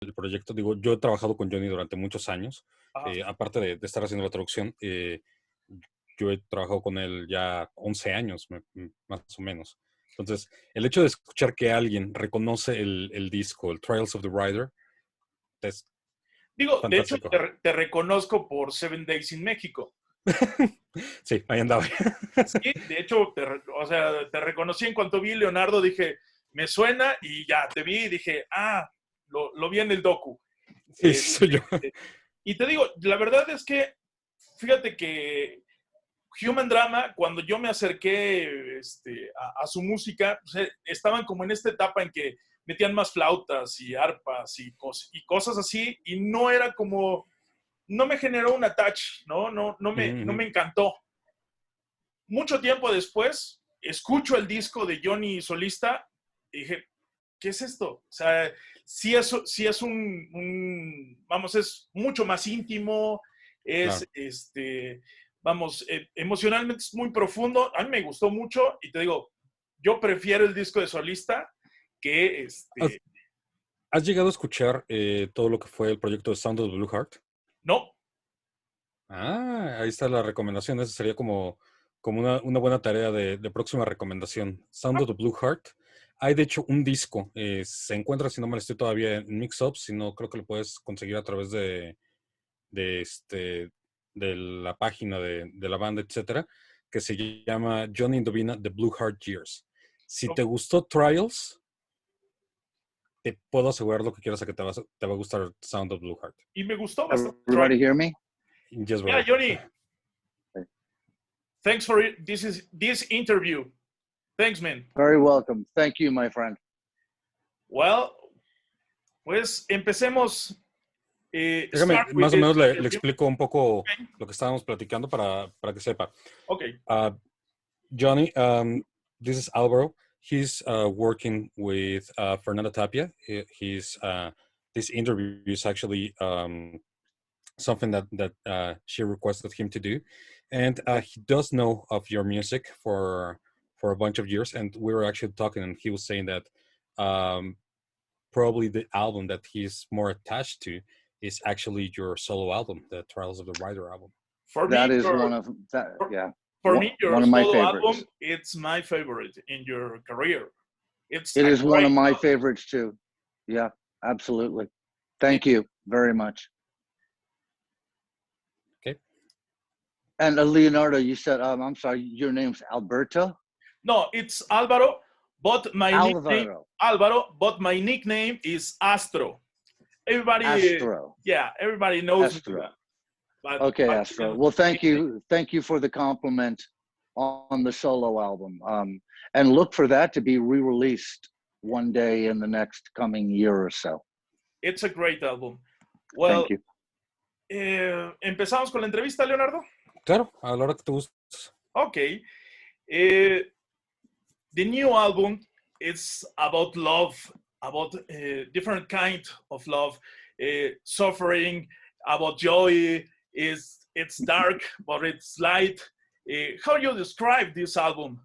el proyecto. Digo, yo he trabajado con Johnny durante muchos años, Ajá. aparte de estar haciendo la traducción, yo he trabajado con él ya 11 años, más o menos. Entonces, el hecho de escuchar que alguien reconoce el disco, el Trials of the Writer, es Digo, de hecho, fantástico. te reconozco por Seven Days in México. Sí, ahí andaba. Sí, de hecho, o sea, te reconocí en cuanto vi Leonardo, dije, me suena y ya te vi y dije, lo vi en el docu. Sí, sí, soy yo. Y te digo, la verdad es que, fíjate que Human Drama, cuando yo me acerqué a su música, pues, estaban como en esta etapa en que metían más flautas y arpas y cosas así, y no era como, no me generó un attach, no me encantó. Mucho tiempo después, escucho el disco de Johnny solista y dije, ¿qué es esto? O sea, sí es vamos, es mucho más íntimo, es, Claro. vamos, emocionalmente es muy profundo. A mí me gustó mucho y te digo, yo prefiero el disco de solista que ¿Has, has llegado a escuchar todo lo que fue el proyecto de Sound of the Blue Heart? no. Ahí está la recomendación. Esa sería como una buena tarea de próxima recomendación. Sound of the Blue Heart. Hay de hecho un disco. Se encuentra, si no mal estoy todavía en Mix-Ups, si no creo que lo puedes conseguir a través de, este, de la página de la banda, etcétera, que se llama Johnny Indovina The Blue Heart Years. Si te gustó Trials, te puedo asegurar lo que quieras a que te va a gustar Sound of Blue Heart. Y me gustó bastante. Everybody hear me? Yes, Yeah, brother. Johnny, thanks for this interview. Thanks, man. Very welcome. Thank you, my friend. Well, pues empecemos. Déjame, Start with más o the menos le interview. explico un poco Okay. lo que estábamos platicando para que sepa. Okay. Johnny, this is Alvaro. He's working with Fernanda Tapia. This interview is actually something that she requested him to do, and he does know of your music for a bunch of years. And we were actually talking, and he was saying that probably the album that he's more attached to is actually your solo album, the Trials of the Writer album. For That me, is one of that. Yeah. For me, your one of my solo favorites. album, it's my favorite in your career. It is one of my favorites too. Yeah, absolutely. Thank you very much. Okay. And Leonardo, you said, I'm sorry, your name's Alberto? No, it's Alvaro, but my nickname Alvaro, but my nickname is Astro. Everybody, Astro. Yeah, everybody knows Astro. me. But, okay, Astro. Well, thank you for the compliment on the solo album. And look for that to be re-released one day in the next coming year or so. It's a great album. Well, thank you. ¿Empezamos con la entrevista, Leonardo? Claro, a la hora que te guste. Okay. The new album is about love, about different kind of love, suffering, about joy. It's dark, but it's light. How do you describe this album?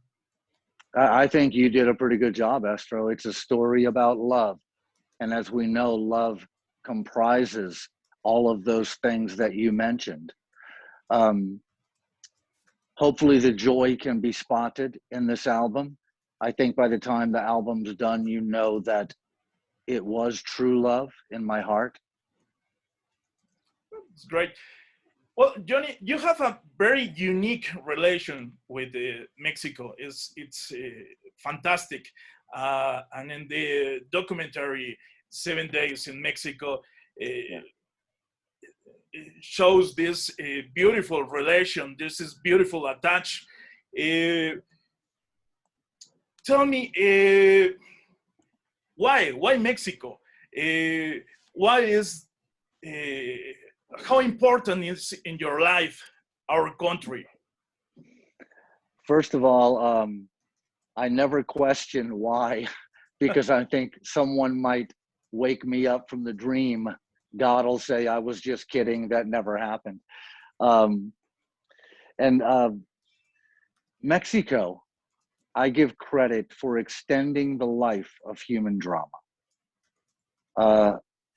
I think you did a pretty good job, Astro. It's a story about love. And as we know, love comprises all of those things that you mentioned. Hopefully the joy can be spotted in this album. I think by the time the album's done, you know that it was true love in my heart. It's great. Well, Johnny, you have a very unique relation with Mexico. It's fantastic. And in the documentary 7 Days in Mexico, it shows this beautiful relation. This is beautiful attach. Tell me, why Mexico? Why is how important is in your life our country? First of all, I never question why, because I think someone might wake me up from the dream. God will say, I was just kidding. That never happened. Mexico, I give credit for extending the life of human drama.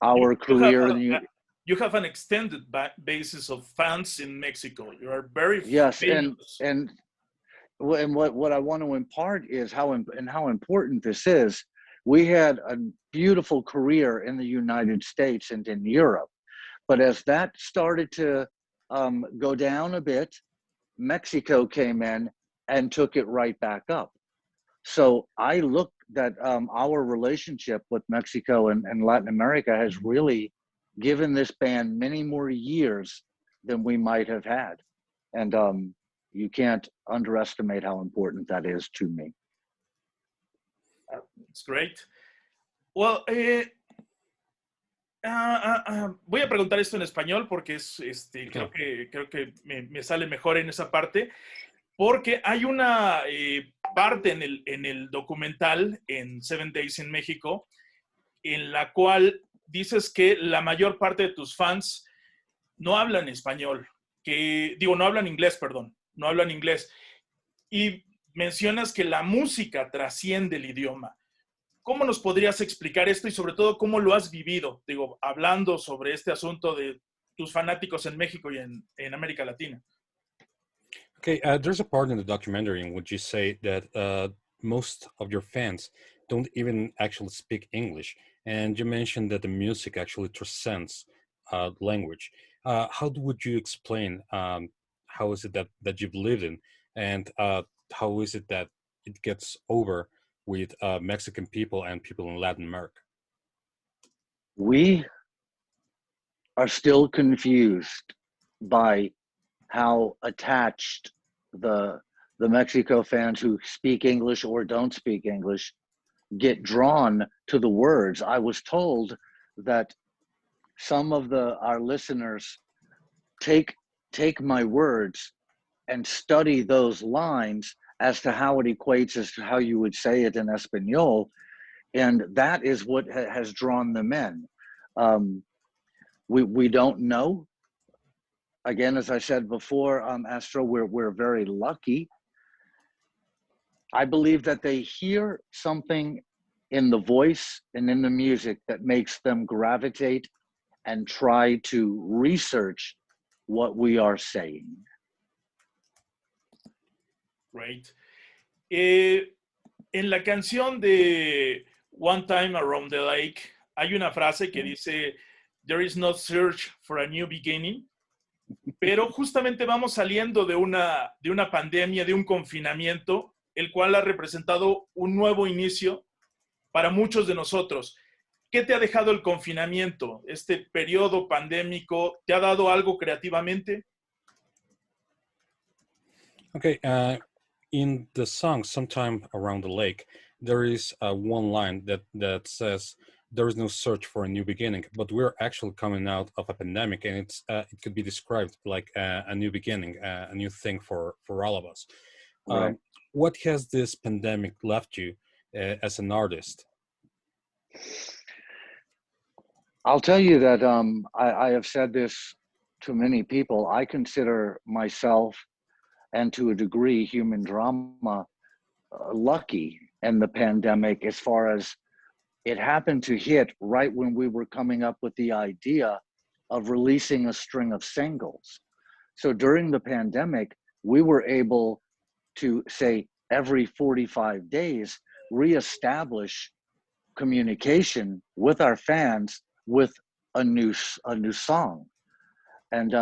our career. You have an extended basis of fans in Mexico. You are very Yes, famous. and what I want to impart is how important this is. We had a beautiful career in the United States and in Europe, but as that started to go down a bit, Mexico came in and took it right back up. So I look that our relationship with Mexico and Latin America has really given this band many more years than we might have had. And you can't underestimate how important that is to me. It's great. Well, voy a preguntar esto en español porque creo que me sale mejor en esa parte. Porque hay una parte en el documental, en 7 Days in México, en la cual dices que la mayor parte de tus fans no hablan español, no hablan inglés, perdón, no hablan inglés. Y mencionas que la música trasciende el idioma. ¿Cómo nos podrías explicar esto y sobre todo cómo lo has vivido? Hablando sobre este asunto de tus fanáticos en México y en América Latina. Okay, there's a part in the documentary in which you say that most of your fans don't even actually speak English, and you mentioned that the music actually transcends language. Would you explain how is it that you've lived in, and how is it that it gets over with Mexican people and people in Latin America? We are still confused by how attached the Mexico fans who speak English or don't speak English get drawn to the words. I was told that some of our listeners take my words and study those lines as to how it equates as to how you would say it in Espanol, and that is what has drawn them in. We don't know. Again, as I said before, Astro, we're very lucky. I believe that they hear something in the voice and in the music that makes them gravitate and try to research what we are saying. Great. En la canción de One Time Around the Lake hay una frase que dice, "There is no search for a new beginning." Pero justamente vamos saliendo de una pandemia, de un confinamiento, el cual ha representado un nuevo inicio para muchos de nosotros. ¿Qué te ha dejado el confinamiento? ¿Este periodo pandémico te ha dado algo creativamente? Okay, in the song "Sometime Around the Lake," there is one line that says, "There is no search for a new beginning," but we're actually coming out of a pandemic, and it could be described like a new beginning, a new thing for all of us. Right. What has this pandemic left you as an artist? I'll tell you that I have said this to many people. I consider myself, and to a degree, human drama, lucky in the pandemic, as far as it happened to hit right when we were coming up with the idea of releasing a string of singles. So during the pandemic, we were able to, say, every 45 days, reestablish communication with our fans with a new song. And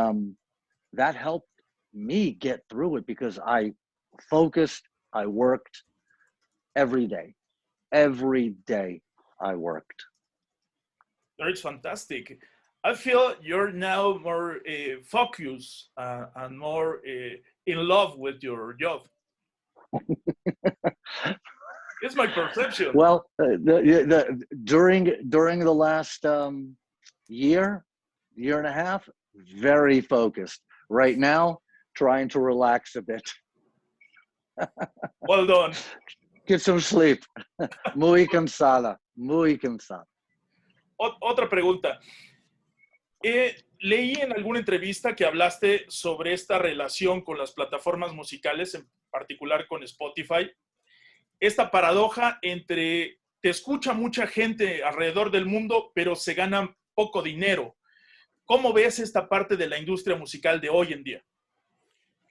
that helped me get through it because I focused, I worked every day. Every day I worked. That's fantastic. I feel you're now more focused and more in love with your job. It's my perception. Well, during the last year and a half, very focused. Right now, trying to relax a bit. Well done. Get some sleep. Muy cansada, muy cansada. Otra pregunta. Leí en alguna entrevista que hablaste sobre esta relación con las plataformas musicales, en particular con Spotify. Esta paradoja entre te escucha mucha gente alrededor del mundo, pero se gana poco dinero. ¿Cómo ves esta parte de la industria musical de hoy en día?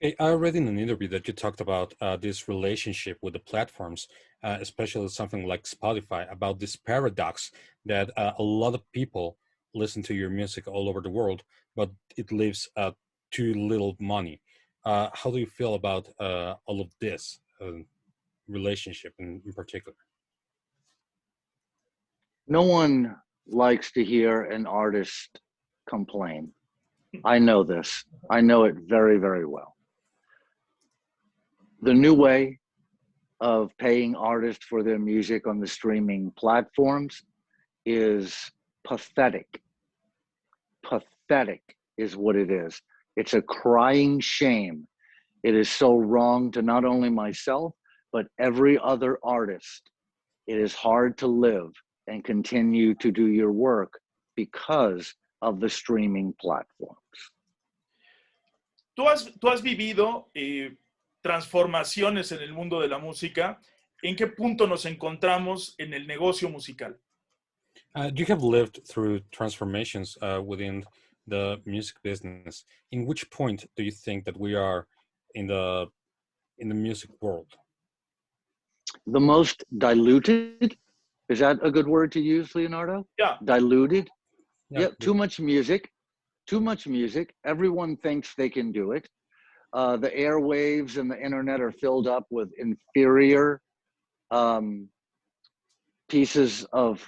Hey, I read in an interview that you talked about this relationship with the platforms, especially something like Spotify, about this paradox that a lot of people listen to your music all over the world, but it leaves too little money. How do you feel about all of this relationship in particular? No one likes to hear an artist complain. I know this. I know it very, very well. The new way of paying artists for their music on the streaming platforms is pathetic. Pathetic is what it is. It's a crying shame. It is so wrong to not only myself, but every other artist. It is hard to live and continue to do your work because of the streaming platforms. Tú has vivido transformaciones en el mundo de la música. ¿En qué punto nos encontramos en el negocio musical? You have lived through transformations within the music business. In which point do you think that we are in the music world? The most diluted, is that a good word to use, Leonardo? Yeah. Diluted? Yeah, Too much music. Too much music. Everyone thinks they can do it. The airwaves and the internet are filled up with inferior pieces of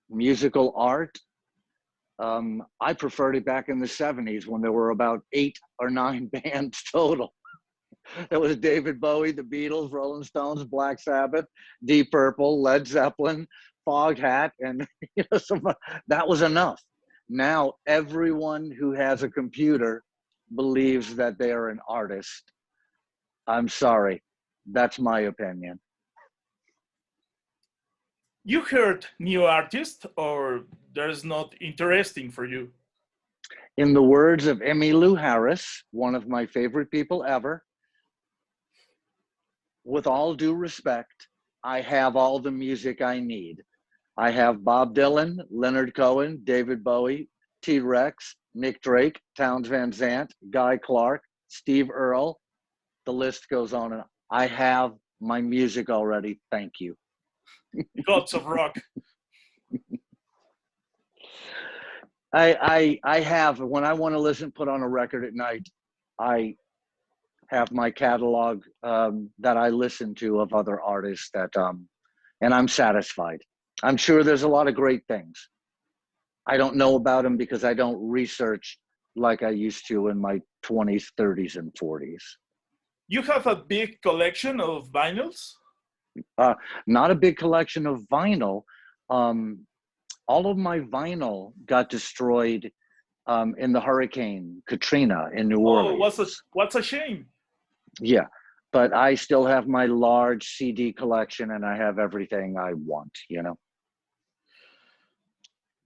musical art. I preferred it back in the 70s when there were about 8 or 9 bands total. It was David Bowie, the Beatles, Rolling Stones, Black Sabbath, Deep Purple, Led Zeppelin, Foghat, and that was enough. Now everyone who has a computer believes that they are an artist. I'm sorry, that's my opinion. You heard new artists, or there's not interesting for you? In the words of Emmylou Harris, one of my favorite people ever, with all due respect, I have all the music I need. I have Bob Dylan, Leonard Cohen, David Bowie, T-Rex, Nick Drake, Townes Van Zandt, Guy Clark, Steve Earle. The list goes on and on. I have my music already. Thank you. Gods of rock. I have, when I want to listen, put on a record at night, I have my catalog that I listen to of other artists that, and I'm satisfied. I'm sure there's a lot of great things. I don't know about them because I don't research like I used to in my 20s, 30s, and 40s. You have a big collection of vinyls? Not a big collection of vinyl. All of my vinyl got destroyed in the Hurricane Katrina in New Orleans. What's a shame. Yeah, but I still have my large CD collection and I have everything I want, you know.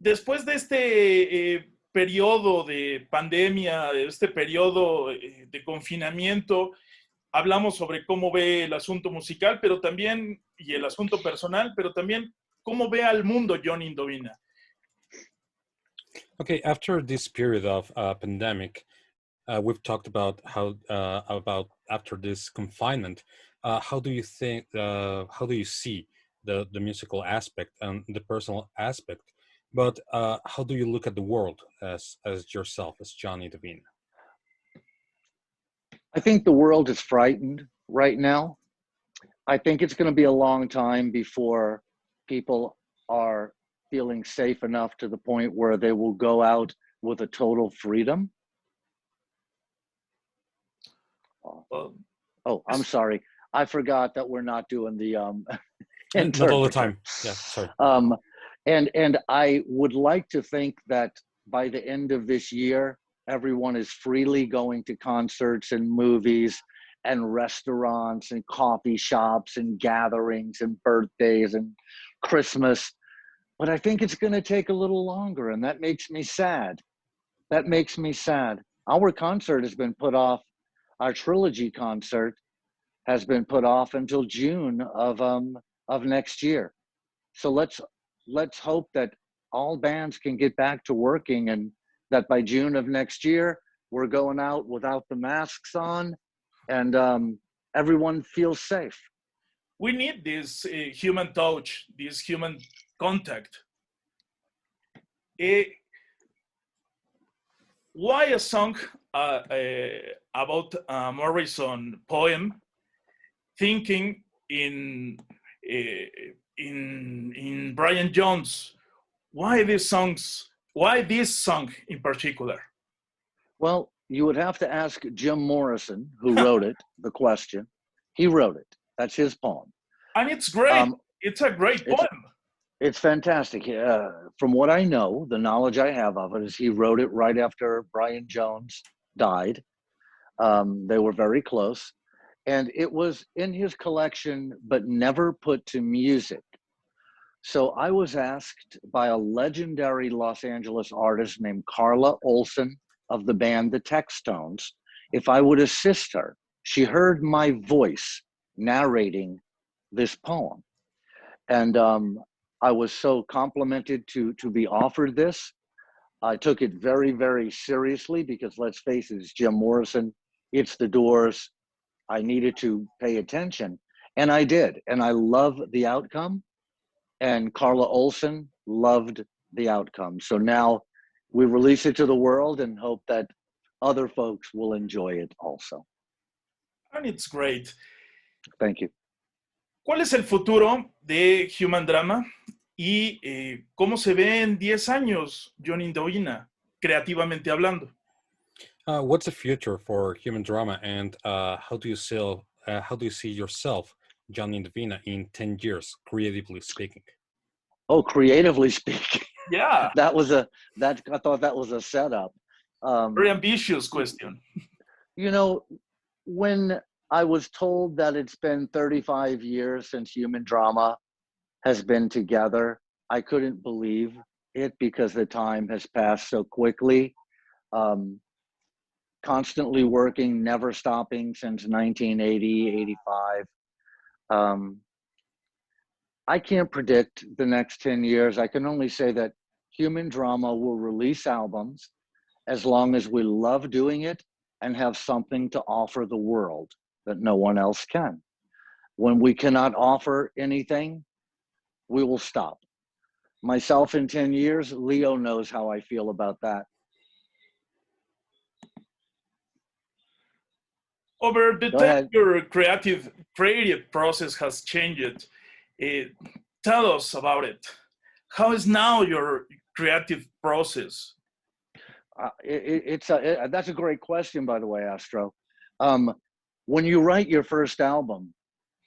Después de este periodo de pandemia, este periodo de confinamiento, hablamos sobre cómo ve el asunto musical, pero también, y el asunto personal, pero también cómo ve al mundo John Indovina. Okay, after this period of pandemic, we've talked about how about after this confinement, how do you think? How do you see the musical aspect and the personal aspect? But how do you look at the world as yourself, as Johnny Devine? I think the world is frightened right now. I think it's going to be a long time before people are feeling safe enough to the point where they will go out with a total freedom. Oh, I'm sorry. I forgot that we're not doing the Not all the time. Yeah, sorry. And I would like to think that by the end of this year, everyone is freely going to concerts and movies and restaurants and coffee shops and gatherings and birthdays and Christmas. But I think it's going to take a little longer, and that makes me sad. That makes me sad. Our concert has been put off. Our trilogy concert has been put off until June of next year. So let's hope that all bands can get back to working, and that by June of next year, we're going out without the masks on, and everyone feels safe. We need this human touch, this human contact. Why a song about a Morrison poem, thinking in Brian Jones? Why these songs? Why this song in particular? Well, you would have to ask Jim Morrison, who wrote it, the question. He wrote it. That's his poem. And it's great. It's a great poem. It's fantastic. From what I know, the knowledge I have of it is he wrote it right after Brian Jones died. They were very close. And it was in his collection, but never put to music. So I was asked by a legendary Los Angeles artist named Carla Olson of the band The Textones if I would assist her. She heard my voice narrating this poem. And I was so complimented to be offered this. I took it very, very seriously because let's face it, it's Jim Morrison, it's the Doors. I needed to pay attention, and I did. And I love the outcome, and Carla Olson loved the outcome. So now we release it to the world and hope that other folks will enjoy it also. And it's great. Thank you. ¿Cuál es el futuro de Human Drama y cómo se ve en 10 años, John Indovina, creativamente hablando? What's the future for Human Drama, and how do you see yourself, John Indovina, in 10 years, creatively speaking? Oh, creatively speaking. Yeah. I thought that was a setup. Very ambitious question. You know, when I was told that it's been 35 years since Human Drama has been together, I couldn't believe it because the time has passed so quickly. Constantly working, never stopping since 1980, 85. I can't predict the next 10 years. I can only say that Human Drama will release albums as long as we love doing it and have something to offer the world that no one else can. When we cannot offer anything, we will stop. Myself in 10 years, Leo knows how I feel about that. Over the time your creative process has changed. Tell us about it. How is now your creative process? That's a great question, by the way, Astro. When you write your first album,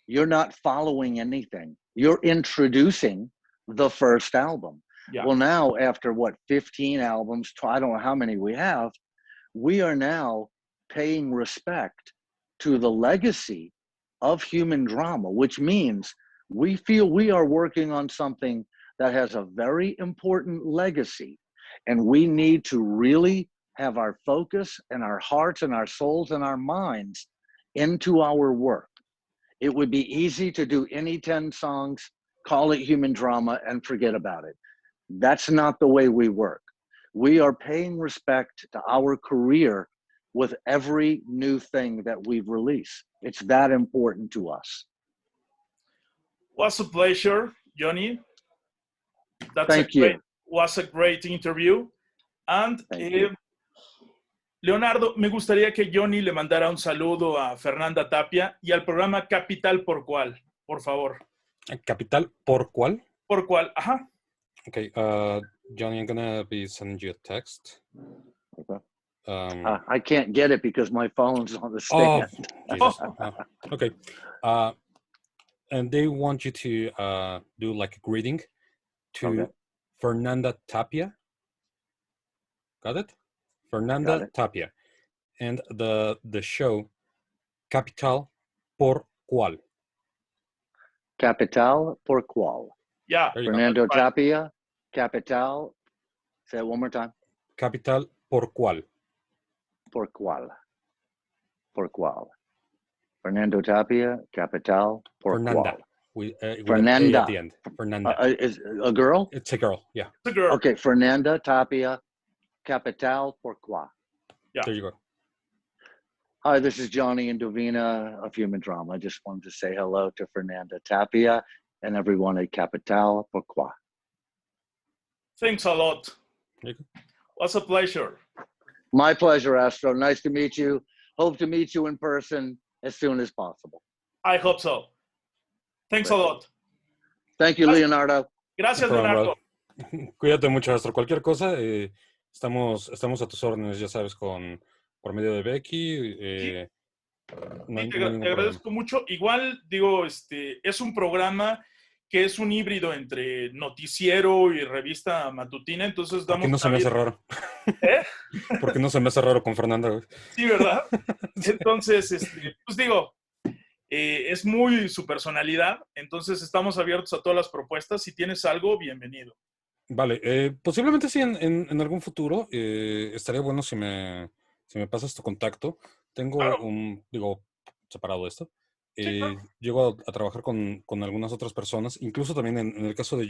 you're not following anything. You're introducing the first album. Yeah. Well, now after 15 albums, I don't know how many we have, we are now paying respect to the legacy of Human Drama, which means we feel we are working on something that has a very important legacy, and we need to really have our focus and our hearts and our souls and our minds into our work. It would be easy to do any 10 songs, call it Human Drama, and forget about it. That's not the way we work. We are paying respect to our career with every new thing that we've released. It's that important to us. Was a pleasure, Johnny. Thank you. Was a great interview. And Leonardo, me gustaría que Johnny le mandara un saludo a Fernanda Tapia y al programa Capital por Cual, por favor. ¿Capital por cuál? Por cuál, ajá. Okay, Johnny, I'm gonna be sending you a text. Okay. I can't get it because my phone's on the stand. Oh, Jesus. Okay. And they want you to do like a greeting to Fernanda Tapia. Got it? Fernanda Tapia. And the show Capital por Cual. Capital por Cual. Yeah. Fernando Tapia, Capital. Say it one more time. Capital por Cual. Por Cual. Por Cual. Fernando Tapia, Capital por Fernanda. Cual. with an A at the Fernanda. end. Fernanda. Is a girl? It's a girl. Yeah. It's a girl. Okay, Fernanda Tapia, Capital, Pourquoi? Yeah. There you go. Hi, this is Johnny Indovina of Human Drama. I just wanted to say hello to Fernanda Tapia and everyone at Capital, Pourquoi? Thanks a lot. There you go. Was a pleasure. My pleasure, Astro. Nice to meet you. Hope to meet you in person as soon as possible. I hope so. Thanks a lot. Thank you, Leonardo. Gracias, No problem, Leonardo. brother. Cuídate mucho, Astro. Cualquier cosa, estamos a tus órdenes, ya sabes, por medio de Becky. No hay Sí, te ningún problema. agradezco mucho. Igual, digo, es un programa que es un híbrido entre noticiero y revista matutina, entonces ¿Por qué no se me hace raro? ¿Eh? Porque no se me hace raro con Fernanda, güey. Sí, ¿verdad? Sí. Entonces, pues digo, es muy su personalidad, entonces estamos abiertos a todas las propuestas. Si tienes algo, bienvenido. Vale, posiblemente sí en algún futuro. Estaría bueno si me pasas tu contacto. Tengo Claro. separado de esto. Sí, claro. Llego a trabajar con algunas otras personas, incluso también en el caso de